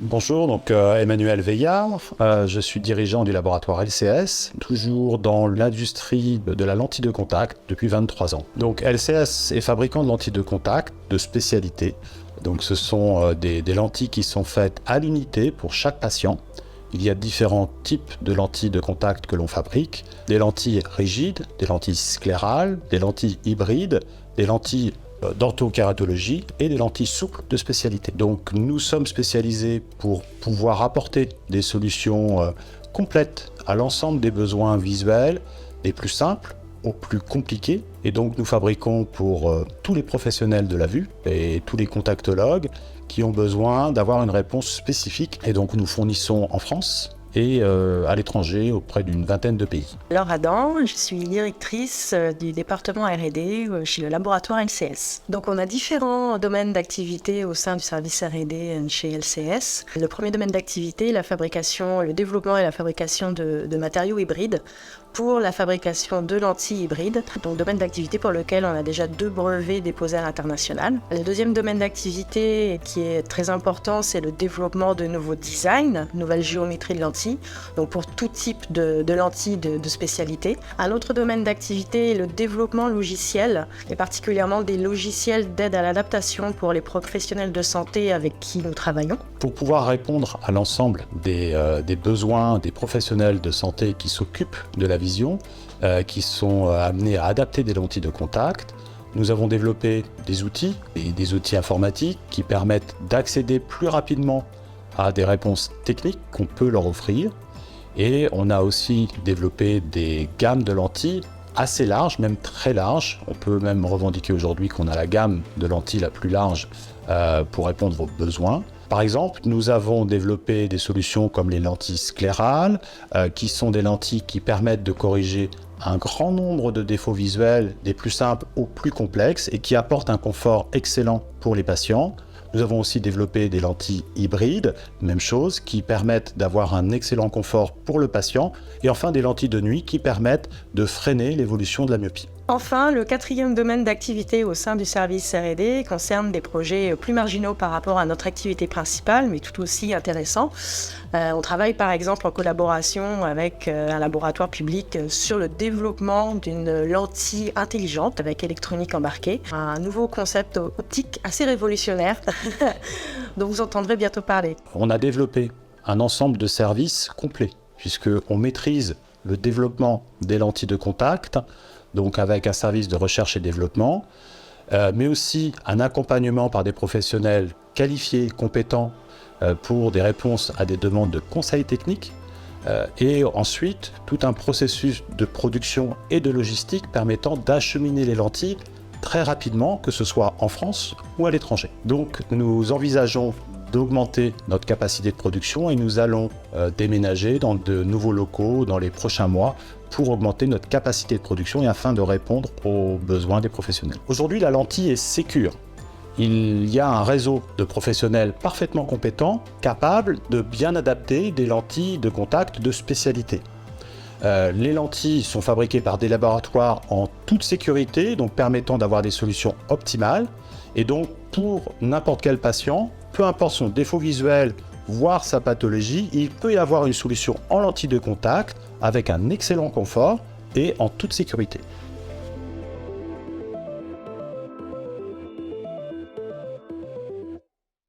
Bonjour, Emmanuel Veillard, je suis dirigeant du laboratoire LCS, toujours dans l'industrie de la lentille de contact depuis 23 ans. Donc LCS est fabricant de lentilles de contact de spécialité. Donc ce sont des lentilles qui sont faites à l'unité pour chaque patient. Il y a différents types de lentilles de contact que l'on fabrique. Des lentilles rigides, des lentilles sclérales, des lentilles hybrides, des lentilles d'orthokératologie et des lentilles souples de spécialité. Donc nous sommes spécialisés pour pouvoir apporter des solutions complètes à l'ensemble des besoins visuels, des plus simples aux plus compliqués. Et donc nous fabriquons pour tous les professionnels de la vue et tous les contactologues qui ont besoin d'avoir une réponse spécifique. Et donc nous fournissons en France et à l'étranger auprès d'une vingtaine de pays. Laure Adam, je suis directrice du département R&D chez le laboratoire LCS. Donc on a différents domaines d'activité au sein du service R&D chez LCS. Le premier domaine d'activité, la fabrication, le développement et la fabrication de matériaux hybrides pour la fabrication de lentilles hybrides, donc domaine d'activité pour lequel on a déjà 2 brevets déposés à l'international. Le deuxième domaine d'activité qui est très important, c'est le développement de nouveaux designs, nouvelles géométries de lentilles, donc pour tout type de lentilles de spécialité. Un autre domaine d'activité est le développement logiciel, et particulièrement des logiciels d'aide à l'adaptation pour les professionnels de santé avec qui nous travaillons. Pour pouvoir répondre à l'ensemble des besoins des professionnels de santé qui s'occupent de la vision, qui sont amenés à adapter des lentilles de contact, nous avons développé des outils et des outils informatiques qui permettent d'accéder plus rapidement à des réponses techniques qu'on peut leur offrir. Et on a aussi développé des gammes de lentilles assez larges, même très larges. On peut même revendiquer aujourd'hui qu'on a la gamme de lentilles la plus large pour répondre aux besoins. Par exemple, nous avons développé des solutions comme les lentilles sclérales, qui sont des lentilles qui permettent de corriger un grand nombre de défauts visuels, des plus simples aux plus complexes, et qui apportent un confort excellent pour les patients. Nous avons aussi développé des lentilles hybrides, même chose, qui permettent d'avoir un excellent confort pour le patient. Et enfin, des lentilles de nuit qui permettent de freiner l'évolution de la myopie. Enfin, le quatrième domaine d'activité au sein du service R&D concerne des projets plus marginaux par rapport à notre activité principale, mais tout aussi intéressants. On travaille par exemple en collaboration avec un laboratoire public sur le développement d'une lentille intelligente avec électronique embarquée, un nouveau concept optique assez révolutionnaire dont vous entendrez bientôt parler. On a développé un ensemble de services complets, puisqu'on maîtrise le développement des lentilles de contact, donc avec un service de recherche et développement, mais aussi un accompagnement par des professionnels qualifiés, compétents, pour des réponses à des demandes de conseils techniques, et ensuite tout un processus de production et de logistique permettant d'acheminer les lentilles très rapidement, que ce soit en France ou à l'étranger. Donc nous envisageons d'augmenter notre capacité de production et nous allons déménager dans de nouveaux locaux dans les prochains mois pour augmenter notre capacité de production et afin de répondre aux besoins des professionnels. Aujourd'hui, la lentille est sécure. Il y a un réseau de professionnels parfaitement compétents, capables de bien adapter des lentilles de contact de spécialité. Les lentilles sont fabriquées par des laboratoires en toute sécurité, donc permettant d'avoir des solutions optimales. Et donc, pour n'importe quel patient, peu importe son défaut visuel, voire sa pathologie, il peut y avoir une solution en lentille de contact avec un excellent confort et en toute sécurité.